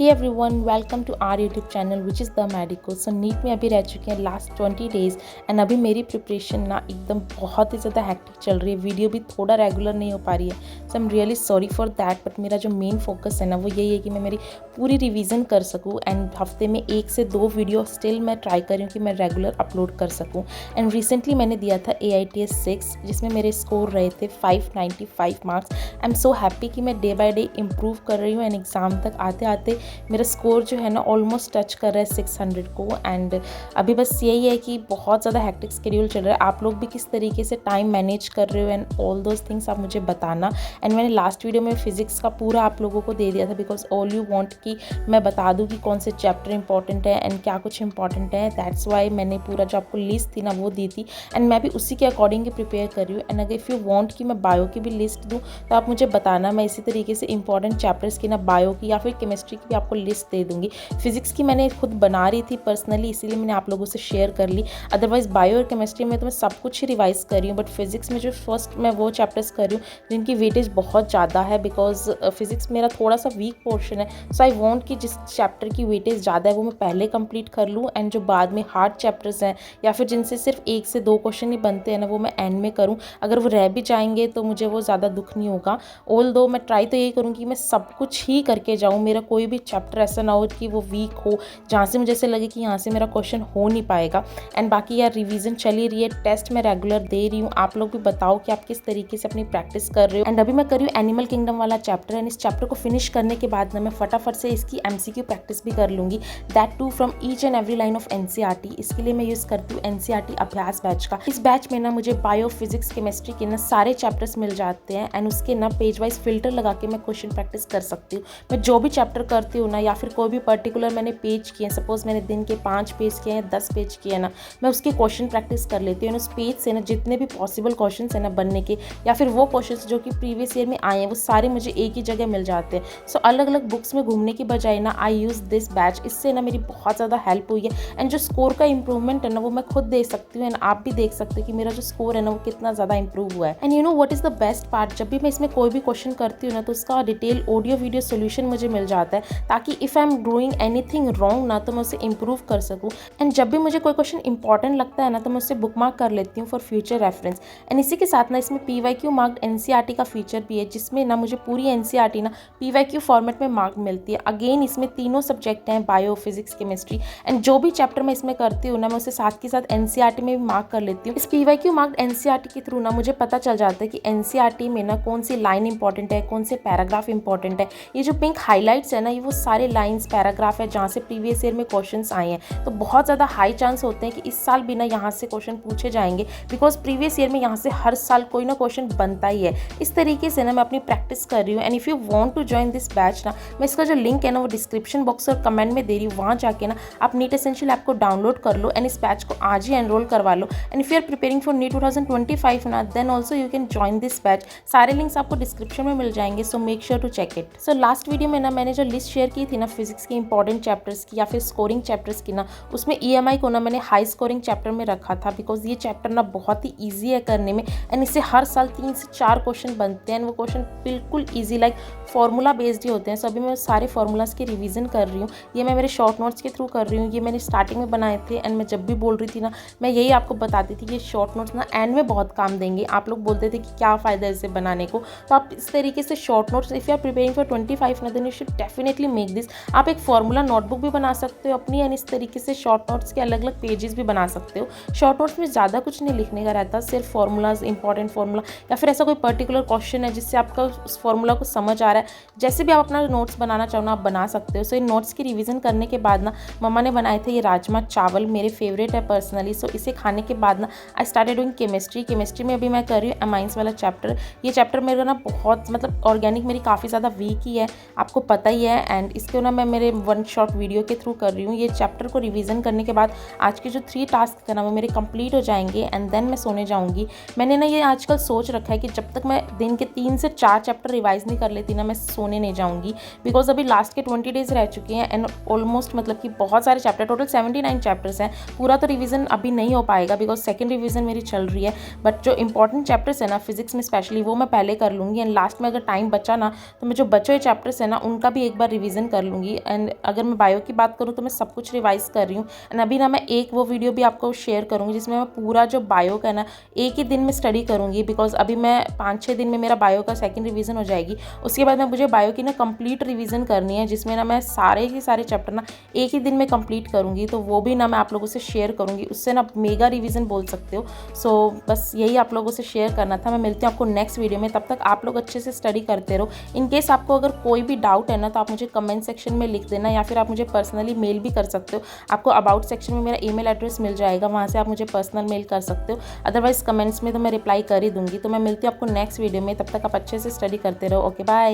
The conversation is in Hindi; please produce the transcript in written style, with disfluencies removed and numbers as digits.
Hey everyone, welcome to our YouTube channel which is the medico. So NEET में अभी रह चुके हैं लास्ट 20 डेज़ एंड अभी मेरी प्रिपरेशन ना एकदम बहुत ही ज़्यादा हैक्टिक चल रही है। वीडियो भी थोड़ा रेगुलर नहीं हो पा रही है, so I am really sorry for that. But मेरा जो मेन फोकस है ना वो यही है कि मैं मेरी पूरी रिवीजन कर सकूँ एंड हफ्ते में 1 से 2 वीडियो स्टिल मैं ट्राई कर रही हूँ कि मैं रेगुलर अपलोड कर सकूँ। एंड रिसेंटली मैंने दिया था AITS 6 जिसमें मेरे स्कोर रहे थे 595 marks. I am so happy कि मैं डे बाय डे इम्प्रूव कर रही हूँ एंड एग्ज़ाम तक आते आते मेरा स्कोर जो है ना ऑलमोस्ट टच कर रहा है 600 को। एंड अभी बस यही है कि बहुत ज़्यादा हैक्टिक शेड्यूल चल रहा है। आप लोग भी किस तरीके से टाइम मैनेज कर रहे हो एंड ऑल दोज थिंग्स आप मुझे बताना। एंड मैंने लास्ट वीडियो में फिजिक्स का पूरा आप लोगों को दे दिया था बिकॉज ऑल यू वांट कि मैं बता दूं कि कौन से चैप्टर इंपॉर्टेंट है एंड क्या कुछ इंपॉर्टेंट है। दैट्स वाई मैंने पूरा जो आपको लिस्ट थी ना वो दी थी एंड मैं भी उसी के अकॉर्डिंग प्रिपेयर कर रही हूँ। एंड अगर इफ़ यू वांट कि मैं बायो की भी लिस्ट दूँ तो आप मुझे बताना, मैं इसी तरीके से इंपॉर्टेंट चैप्टर्स की ना बायो की या फिर केमिस्ट्री की भी आपको लिस्ट दे दूँगी। फिजिक्स की मैंने खुद बना रही थी पर्सनली, इसीलिए मैंने आप लोगों से शेयर कर ली। अदरवाइज बायो और केमिस्ट्री में तो मैं सब कुछ ही रिवाइज कर रही हूँ, बट फिजिक्स में जो फर्स्ट मैं वो चैप्टर्स कर रही हूँ जिनकी वेटेज बहुत ज़्यादा है बिकॉज फिजिक्स मेरा थोड़ा सा वीक पोर्शन है। सो आई वॉन्ट कि जिस चैप्टर की वेटेज ज़्यादा है वो मैं पहले कंप्लीट कर लूँ एंड जो बाद में हार्ड चैप्टर्स हैं या फिर जिनसे सिर्फ 1 से 2 क्वेश्चन ही बनते हैं ना वो मैं एंड में करूँ। अगर वो रह भी जाएंगे तो मुझे वो ज़्यादा दुख नहीं होगा। ऑल दो मैं ट्राई तो यही करूँ कि मैं सब कुछ ही करके जाऊँ, मेरा कोई भी चैप्टर ऐसा ना हो कि वो वीक हो जहाँ से मुझे ऐसे लगे कि यहाँ से मेरा क्वेश्चन हो नहीं पाएगा। एंड बाकी यार रिवीजन चली रही है, टेस्ट मैं रेगुलर दे रही हूँ। आप लोग भी बताओ कि आप किस तरीके से अपनी प्रैक्टिस कर रहे हो। एंड अभी मैं कर रही हूँ एनिमल किंगडम वाला चैप्टर एंड इस चैप्टर को फिनिश करने के बाद ना मैं फटाफट से इसकी MCQ प्रैक्टिस भी कर लूँगी, that too from each and every line of NCERT। इसके लिए मैं यूज़ करती हूँ NCERT अभ्यास बैच का। इस बैच में ना मुझे बायो, फिजिक्स, केमिस्ट्री के ना सारे चैप्टर्स मिल जाते हैं एंड उसके ना पेज वाइज फिल्टर लगा के मैं क्वेश्चन प्रैक्टिस कर सकती हूँ। मैं जो भी चैप्टर करती हूँ ना या फिर कोई भी पर्टिकुलर मैंने पेज किए, सपोज मैंने दिन के 5 पेज किए हैं, 10 पेज किए हैं ना, मैं उसके क्वेश्चन प्रैक्टिस कर लेती हूँ। उस पेज से ना जितने भी पॉसिबल क्वेश्चन है ना बनने के या फिर वो क्वेश्चन जो कि प्रीवियस ईयर में आए हैं वो सारे मुझे एक ही जगह मिल जाते हैं। सो अलग अलग बुक्स में घूमने की बजाय ना आई यूज़ दिस बैच। इससे ना मेरी बहुत ज़्यादा हेल्प हुई है एंड जो स्कोर का इंप्रूवमेंट है ना वो मैं खुद देख सकती हूँ एंड आप भी देख सकते हो कि मेरा जो स्कोर है ना वो कितना ज़्यादा इंप्रूव हुआ है। And you know what is the best part, जब भी मैं इसमें कोई भी क्वेश्चन करती हूँ ना तो उसका डिटेल ऑडियो वीडियो सोल्यूशन मुझे मिल जाता है ताकि if I am doing anything wrong ना तो मैं उसे इम्प्रूव कर सकूँ। एंड जब भी मुझे कोई क्वेश्चन इंपॉर्टेंट लगता है ना तो मैं उसे बुक मार्क कर लेती हूँ फॉर फ्यूचर रेफरेंस। एंड इसी के साथ ना इसमें PYQ मार्क्ड NCERT का फीचर भी है जिसमें ना मुझे पूरी NCERT ना PYQ फॉर्मेट में मार्क मिलती है। अगेन इसमें तीनों सब्जेक्ट हैं, बायो, फिजिक्स, केमिस्ट्री एंड जो भी चैप्टर मैं इसमें करती हूँ ना मैं उसे साथ के साथ NCERT में भी मार्क कर लेती हूँ। इस PYQ मार्क्ड NCERT के थ्रू ना मुझे पता चल जाता है कि NCERT में ना कौन सी लाइन इंपॉर्टेंट है, कौन से पैराग्राफ इंपॉर्टेंट है। ये जो पिंक हाईलाइट्स है ना ये वो सारे लाइन्स पैराग्राफ है जहाँ से प्रीवियस ईयर में क्वेश्चन आए हैं। तो बहुत ज़्यादा हाई चांस होते हैं कि इस साल भी ना यहाँ से क्वेश्चन पूछे जाएंगे बिकॉज प्रीवियस ईयर में यहाँ से हर साल कोई ना क्वेश्चन बनता ही है। इस तरीके से ना मैं अपनी प्रैक्टिस कर रही हूँ। And if you want to join this batch ना मैं इसका जो लिंक है ना वो डिस्क्रिप्शन बॉक्स और कमेंट में दे रही हूँ, वहाँ जाके ना आप नीट एसेंशियल ऐप को डाउनलोड कर लो एंड इस बैच को आज ही एनरोल करवा लो। And if you are preparing for NEET 2025 ना then also you can join this batch. सारे लिंक्स आपको डिस्क्रिप्शन में मिल जाएंगे, so make sure to check it. So last video में ना मैंने जो लिस्ट शेयर की थी ना फिजिक्स की इंपॉर्टेंट चैप्टर्स की या फिर स्कोरिंग चैप्टर्स की ना उसमें EMI को ना मैंने हाई स्कोरिंग चैप्टर में रखा था बिकॉज ये चैप्टर ना बहुत ही ईजी है करने में एंड इससे हर साल 3 से 4 क्वेश्चन बनते हैं। वो क्वेश्चन बिल्कुल ईजी लाइक फॉर्मूला बेस्ड ही होते हैं। सो अभी मैं सारे फॉर्मूलाज की रिवीजन कर रही हूँ। ये मैं मेरे शॉर्ट नोट्स के थ्रू कर रही हूँ। ये मैंने स्टार्टिंग में बनाए थे एंड मैं जब भी बोल रही थी ना मैं यही आपको बताती थी कि ये शॉर्ट नोट्स ना एंड में बहुत काम देंगे। आप लोग बोलते थे कि क्या फ़ायदा है इसे बनाने को, तो आप इस तरीके से short notes if you are preparing for 25 ना then you should definitely make this. आप एक फॉर्मूला नोटबुक भी बना सकते हो अपनी एंड इस तरीके से शॉर्ट नोट्स के अलग अलग पेजेस भी बना सकते हो। शॉर्ट नोट्स में ज़्यादा कुछ नहीं लिखने का रहता, सिर्फ फॉर्मूलाज, इंपॉर्टेंट फॉर्मूला या फिर ऐसा कोई पर्टिकुलर क्वेश्चन है जिससे आपका उस फॉर्मूला को समझ आ रहा है। जैसे भी आप अपना नोट्स बनाना चाहो ना आप बना सकते हो। सो इन नोट्स की रिवीजन करने के बाद ना मम्मा ने बनाए थे ये राजमा चावल, मेरे फेवरेट है पर्सनली। सो इसे खाने के बाद ना आई स्टार्टेड डूइंग केमिस्ट्री में अभी मैं कर रही हूँ एमाइंस वाला चैप्टर। ये चैप्टर मेरा ना बहुत मतलब ऑर्गेनिक मेरी काफ़ी ज़्यादा वीक ही है, आपको पता ही है। एंड इसको ना मैं मेरे 1 शॉट वीडियो के थ्रू कर रही हूँ। ये चैप्टर को रिवीजन करने के बाद आज के जो 3 टास्क थे ना वो मेरे कंप्लीट हो जाएंगे एंड देन मैं सोने जाऊँगी। मैंने ना ये आजकल सोच रखा है कि जब तक मैं दिन के 3 से 4 चैप्टर रिवाइज नहीं कर लेती ना मैं सोने नहीं जाऊँगी बिकॉज अभी लास्ट के 20 डेज़ रह चुके हैं एंड ऑलमोस्ट मतलब कि बहुत सारे चैप्टर, टोटल 79 चैप्टर्स हैं। पूरा तो रिवीजन अभी नहीं हो पाएगा बिकॉज सेकेंड रिवीजन मेरी चल रही है, बट जो इंपॉर्टेंट चैप्टर्स है ना फिजिक्स में स्पेशली वो मैं पहले कर लूँगी एंड लास्ट में अगर टाइम बचा ना तो मैं जो बचे हुए चैप्टर्स है ना उनका भी एक बार रिवीजन रिवीजन कर लूँगी। एंड अगर मैं बायो की बात करूँ तो मैं सब कुछ रिवाइज़ कर रही हूँ। एंड अभी ना मैं एक वो वीडियो भी आपको शेयर करूँगी जिसमें मैं पूरा जो बायो का ना एक ही दिन में स्टडी करूँगी, बिकॉज अभी मैं 5-6 दिन में मेरा बायो का सेकंड रिवीजन हो जाएगी। उसके बाद में मुझे बायो की ना कंप्लीट रिवीजन करनी है, जिसमें ना मैं सारे के सारे चैप्टर ना एक ही दिन में कंप्लीट करूँगी। तो वो भी ना मैं आप लोगों से शेयर करूँगी, उससे ना मेगा रिवीजन बोल सकते हो। सो बस यही आप लोगों से शेयर करना था। मैं मिलती हूँ आपको नेक्स्ट वीडियो में, तब तक आप लोग अच्छे से स्टडी करते रहो। इन केस आपको अगर कोई भी डाउट है ना तो आप मुझे कमेंट सेक्शन में लिख देना, या फिर आप मुझे पर्सनली मेल भी कर सकते हो। आपको अबाउट सेक्शन में मेरा ईमेल एड्रेस मिल जाएगा, वहाँ से आप मुझे पर्सनल मेल कर सकते हो। अदरवाइज कमेंट्स में तो मैं रिप्लाई कर ही दूँगी। तो मैं मिलती हूँ आपको नेक्स्ट वीडियो में, तब तक आप अच्छे से स्टडी करते रहो। Okay bye.